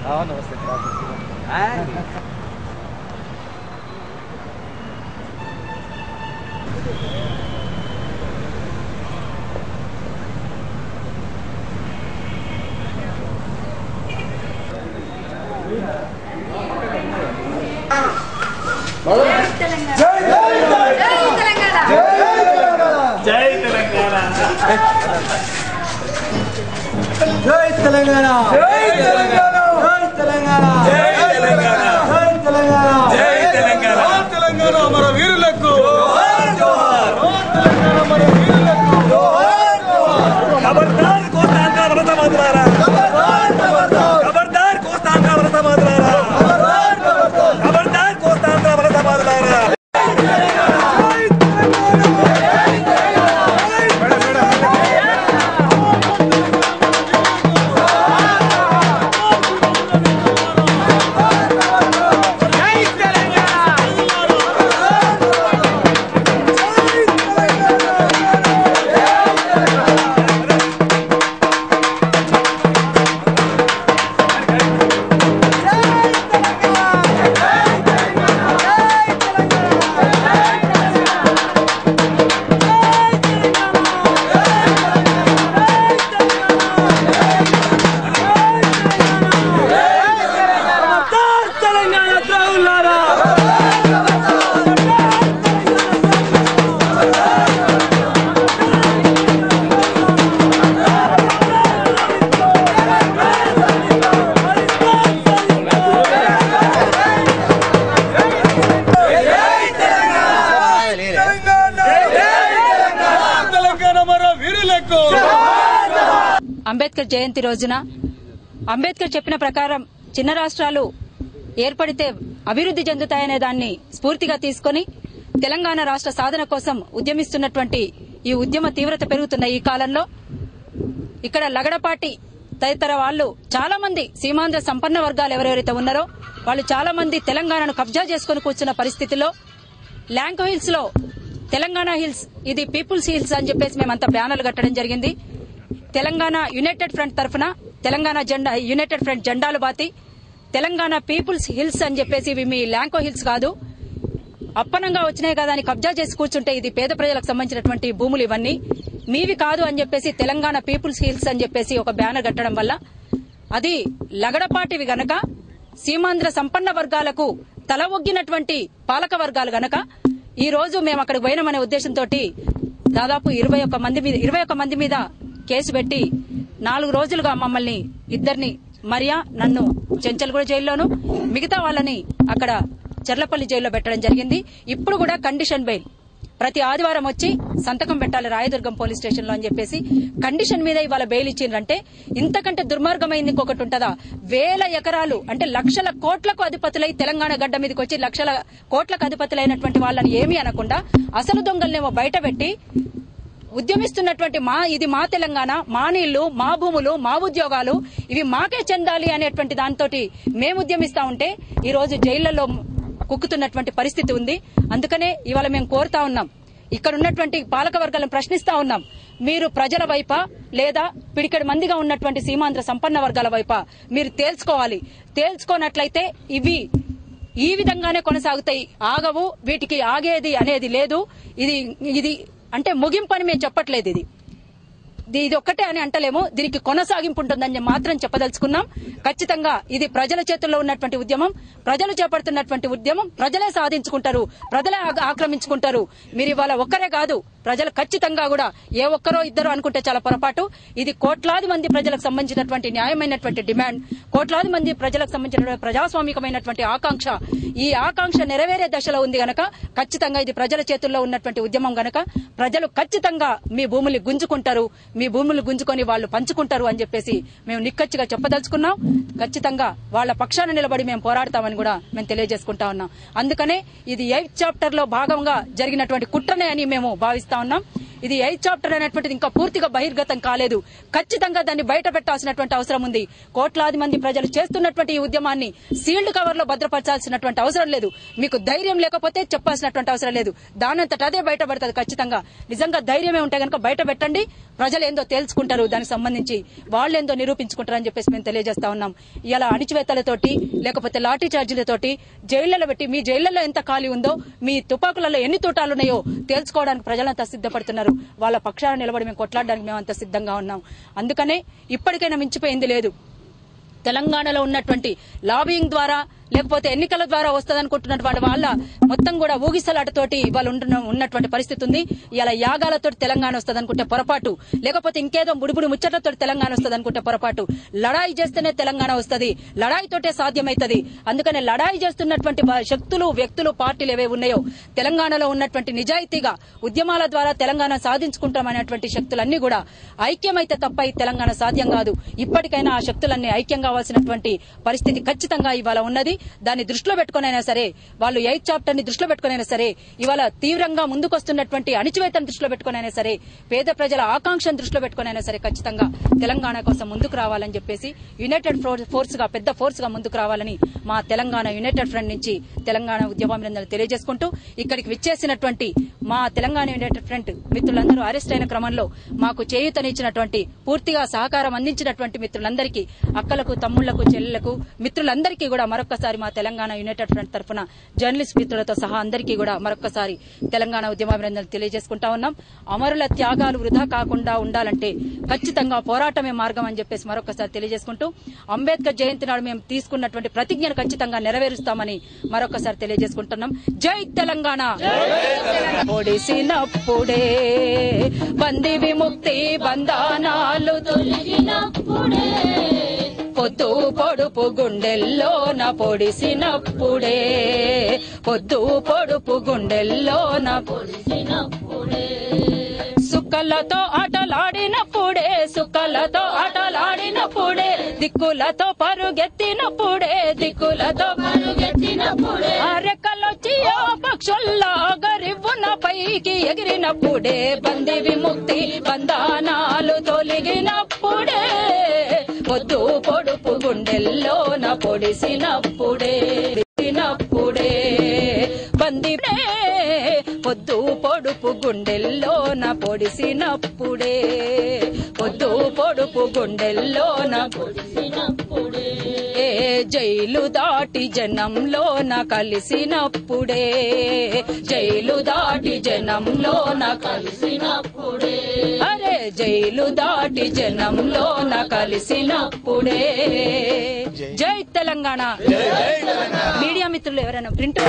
నమస్తే జై తెలంగాణ జై తెలంగాణ జై తెలంగాణ జై తెలంగాణ జై తెలంగాణ తెలంగాణ మన వీరులకు జోహార్ జోహార్ తెలంగాణ మన వీరులకు జోహార్ జోహార్ ఖబర్దార్ కోస్తాంధ్ర వలస మాత్రారా ఖబర్దార్ ఖబర్దార్ కోస్తాంధ్ర వలస మాత్రారా ఖబర్దార్ కోస్తాంధ్ర వలస మాత్రారా అంబేద్కర్ జయంతి రోజున అంబేద్కర్ చెప్పిన ప్రకారం చిన్న రాష్ట్రాలు ఏర్పడితే అభివృద్ధి చెందుతాయనే దాన్ని స్ఫూర్తిగా తీసుకుని తెలంగాణ రాష్ట్ర సాధన కోసం ఉద్యమిస్తున్నటువంటి ఈ ఉద్యమ తీవ్రత పెరుగుతున్న ఈ కాలంలో ఇక్కడ లగడపాటి తదితర వాళ్ళు చాలా మంది సీమాంధ్ర సంపన్న వర్గాలు ఎవరెవరైతే ఉన్నారో వాళ్ళు చాలా మంది తెలంగాణను కబ్జా చేసుకుని కూర్చున్న పరిస్థితిలో ల్యాంకో హిల్స్ లో తెలంగాణ హిల్స్ ఇది పీపుల్స్ హిల్స్ అని చెప్పేసి మేమంతా బ్యానర్లు కట్టడం జరిగింది. తెలంగాణ యునైటెడ్ ఫ్రంట్ తరఫున తెలంగాణ జెండా యునైటెడ్ ఫ్రంట్ జెండాలు బాతి తెలంగాణ పీపుల్స్ హిల్స్ అని చెప్పేసి ఇవి మీ ల్యాంకో హిల్స్ కాదు, అప్పనంగా వచ్చినాయి కదా అని కబ్జా చేసి కూర్చుంటే ఇది పేద ప్రజలకు సంబంధించినటువంటి భూములు ఇవన్నీ మీవి కాదు అని చెప్పేసి తెలంగాణ పీపుల్స్ హిల్స్ అని చెప్పేసి ఒక బ్యానర్ కట్టడం వల్ల అది లగడపాటివి గనక సీమాంధ్ర సంపన్న వర్గాలకు తల ఒగ్గినటువంటి పాలక వర్గాలు గనక ఈ రోజు మేము అక్కడికి పోయినామనే ఉద్దేశంతో దాదాపు 21 మంది మీద కేసు పెట్టి 4 రోజులుగా మమ్మల్ని ఇద్దరిని మరియా నన్ను చెంచల్గూడ జైల్లోను మిగతా వాళ్ళని అక్కడ చర్లపల్లి జైల్లో పెట్టడం జరిగింది. ఇప్పుడు కూడా కండిషన్ బెయిల్ ప్రతి ఆదివారం వచ్చి సంతకం పెట్టాలి రాయదుర్గం పోలీస్ స్టేషన్ లో అని చెప్పేసి కండిషన్ మీద ఇవాళ బెయిల్ ఇచ్చిండ్రంటే ఇంతకంటే దుర్మార్గమైంది ఇంకొకటి ఉంటదా? వేల ఎకరాలు అంటే లక్షల కోట్లకు అధిపతులై తెలంగాణ గడ్డ మీదకి వచ్చి లక్షల కోట్లకు అధిపతులైనటువంటి వాళ్ళని ఏమీ అనకుండా అసలు దొంగలనేమో బయట పెట్టి ఉద్యమిస్తున్నటువంటి ఇది మా తెలంగాణ, మా నీళ్లు, మా భూములు, మా ఉద్యోగాలు ఇవి మాకే చెందాలి అనేటువంటి దాంతో మేము ఉద్యమిస్తా ఉంటే ఈ రోజు జైళ్లలో కుక్కుతున్నటువంటి పరిస్థితి ఉంది. అందుకనే ఇవాళ మేము కోరుతా ఉన్నాం, ఇక్కడ ఉన్నటువంటి పాలక వర్గాలను ప్రశ్నిస్తా ఉన్నాం, మీరు ప్రజల వైపా లేదా పిడికెడు మందిగా ఉన్నటువంటి సీమాంధ్ర సంపన్న వర్గాల వైపా మీరు తేల్చుకోవాలి. తేల్చుకోనట్లయితే ఇవి ఈ విధంగానే కొనసాగుతాయి, ఆగవు, వీటికి ఆగేది అనేది లేదు. ఇది అంటే ముగింపు అని మేము చెప్పట్లేదు, ఇది ఒక్కటే అని అంటలేము, దీనికి కొనసాగింపు ఉంటుందని మాత్రం చెప్పదలుచుకున్నాం. ఖచ్చితంగా ఇది ప్రజల చేతుల్లో ఉన్నటువంటి ఉద్యమం, ప్రజలు చేపడుతున్నటువంటి ఉద్యమం ప్రజలే సాధించుకుంటారు, ప్రజలే ఆక్రమించుకుంటారు. మీరు ఇవాళ ఒక్కరే కాదు, ప్రజలు ఖచ్చితంగా కూడా ఏ ఒక్కరో ఇద్దరు అనుకుంటే చాలా పొరపాటు. ఇది కోట్లాది మంది ప్రజలకు సంబంధించినటువంటి న్యాయమైనటువంటి డిమాండ్, కోట్లాది మంది ప్రజలకు సంబంధించినటువంటి ప్రజాస్వామికమైనటువంటి ఆకాంక్ష. ఈ ఆకాంక్ష నెరవేరే దశలో ఉంది గనక ఖచ్చితంగా ఇది ప్రజల చేతుల్లో ఉన్నటువంటి ఉద్యమం గనక ప్రజలు ఖచ్చితంగా మీ భూములు గుంజుకుంటారు, మీ భూములు గుంజుకొని వాళ్ళు పంచుకుంటారు అని చెప్పేసి మేము నిక్కచ్చిగా చెప్పదలుచుకున్నాం. ఖచ్చితంగా వాళ్ళ పక్షాన నిలబడి మేము పోరాడతామని కూడా మేము తెలియజేసుకుంటా ఉన్నాం. అందుకనే ఇది 8th చాప్టర్ లో భాగంగా జరిగినటువంటి కుట్రనే అని మేము భావిస్తా ఉన్నాం. ఇది 8th చాప్టర్ అనేటువంటిది ఇంకా పూర్తిగా బహిర్గతం కాలేదు. ఖచ్చితంగా దాన్ని బయట పెట్టాల్సినటువంటి అవసరం ఉంది. కోట్లాది మంది ప్రజలు చేస్తున్నటువంటి ఈ ఉద్యమాన్ని సీల్డ్ కవర్ లో భద్రపరచాల్సినటువంటి అవసరం లేదు. మీకు ధైర్యం లేకపోతే చెప్పాల్సినటువంటి అవసరం లేదు. దానంతట అదే బయటపడుతుంది. ఖచ్చితంగా నిజంగా ధైర్యమే ఉంటే కనుక బయట పెట్టండి. ప్రజలు ఏందో తేల్చుకుంటారు, దానికి సంబంధించి వాళ్ళేందో నిరూపించుకుంటారు అని చెప్పేసి మేము తెలియజేస్తా ఉన్నాం. ఇలా అణిచివేతలతోటి లేకపోతే లాఠీ చార్జీలతోటి జైళ్లలో పెట్టి మీ జైళ్లలో ఎంత ఖాళీ ఉందో, మీ తుపాకులలో ఎన్ని తూటాలున్నాయో తేల్చుకోవడానికి ప్రజలంతా సిద్ధపడుతున్నారు. వాళ్ళ పక్షాన నిలబడి మేము కొట్లాడడానికి మేము అంత సిద్ధంగా ఉన్నాం. అందుకనే ఇప్పటికైనా మించిపోయింది లేదు. తెలంగాణలో ఉన్నటువంటి లాబింగ్ ద్వారా లేకపోతే ఎన్నికల ద్వారా వస్తుందనుకుంటున్నటువంటి వాళ్ళ మొత్తం కూడా ఊగిసలాటతోటి వాళ్ళు ఉన్నటువంటి పరిస్థితి ఉంది. ఇలా యాగాలతో తెలంగాణ వస్తుంది అనుకుంటే పొరపాటు, లేకపోతే ఇంకేదో ముడిపుడి ముచ్చట్లతో తెలంగాణ వస్తుంది అనుకుంటే పొరపాటు. లడాయి చేస్తేనే తెలంగాణ వస్తుంది, లడాయితోటే సాధ్యమైతుంది. అందుకనే లడాయి చేస్తున్నటువంటి శక్తులు, వ్యక్తులు, పార్టీలు ఏవే ఉన్నాయో తెలంగాణలో ఉన్నటువంటి నిజాయితీగా ఉద్యమాల ద్వారా తెలంగాణ సాధించుకుంటామనేటువంటి శక్తులన్నీ కూడా ఐక్యమైతే తప్ప ఈ తెలంగాణ సాధ్యం కాదు. ఇప్పటికైనా ఆ శక్తులన్నీ ఐక్యం కావాల్సినటువంటి పరిస్థితి ఖచ్చితంగా ఇవాళ ఉన్నది. దాన్ని దృష్టిలో పెట్టుకునైనా సరే, వాళ్ళు 8th చాప్టర్ ని దృష్టిలో పెట్టుకునైనా సరే, ఇవాళ తీవ్రంగా ముందుకొస్తున్నటువంటి అణిచివేతను దృష్టిలో పెట్టుకునైనా సరే, పేద ప్రజల ఆకాంక్షను దృష్టిలో పెట్టుకునైనా సరే ఖచ్చితంగా తెలంగాణ కోసం ముందుకు రావాలని చెప్పేసి యునైటెడ్ ఫోర్స్ గా పెద్ద ఫోర్స్ గా ముందుకు రావాలని మా తెలంగాణ యునైటెడ్ ఫ్రంట్ నుంచి తెలంగాణ ఉద్యమాభినందనలు తెలియజేసుకుంటూ ఇక్కడికి విచ్చేసినటువంటి మా తెలంగాణ యునైటెడ్ ఫ్రంట్ మిత్రులందరూ అరెస్ట్ అయిన క్రమంలో మాకు చేయూతనిచ్చినటువంటి, పూర్తిగా సహకారం అందించినటువంటి మిత్రులందరికీ, అక్కలకు, తమ్ముళ్లకు, చెల్లెలకు, మిత్రులందరికీ కూడా మరొకసారి మా తెలంగాణ యునైటెడ్ ఫ్రంట్ తరఫున జర్నలిస్ట్ మిత్రులతో సహా అందరికీ కూడా మరొకసారి తెలంగాణ ఉద్యమాభినందనలు తెలియజేసుకుంటా ఉన్నాం. అమరుల త్యాగాలు వృధా కాకుండా ఉండాలంటే ఖచ్చితంగా పోరాటమే మార్గం అని చెప్పేసి మరొకసారి తెలియజేసుకుంటూ అంబేద్కర్ జయంతి నాడు మేము తీసుకున్నటువంటి ప్రతిజ్ఞను ఖచ్చితంగా నెరవేరుస్తామని మరొకసారి తెలియజేసుకుంటున్నాం. జై తెలంగాణ. పొడిసినప్పుడే బందీ విముక్తి బంధనాలు తొలగినప్పుడే, పొద్దు పొడుపు గుండెల్లోన పొడిసినప్పుడే, పొద్దు పొడుపు గుండెల్లోన పొడిసినప్పుడే, సుక్కలతో ఆటలాడినప్పుడే, సుక్కలతో ఆటలాడినప్పుడే, దిక్కులతో పరుగెత్తినప్పుడే, దిక్కులతో పరుగెత్తినప్పుడే, రెక్కలొచ్చి పక్షుల్లా గరివ్వున పైకి ఎగిరినప్పుడే, బందీ విముక్తి బంధనాలు తొలగినప్పుడే, పొద్దు పొడుపు గుండెల్లోన పొడిసినప్పుడే, బందీ పొద్దు పొడుపు గుండెల్లోన పొడిసినప్పుడే, పొద్దు పొడుపు గుండెల్లోన పొడిసినప్పుడే, జైలు దాటి జనంలోన కలిసినప్పుడే, జైలు దాటి జనంలోన కలిసినప్పుడే, అరే జైలు దాటి జనంలోన కలిసినప్పుడే. జై తెలంగాణ. మీడియా మిత్రులు ఎవరైనా ప్రింట్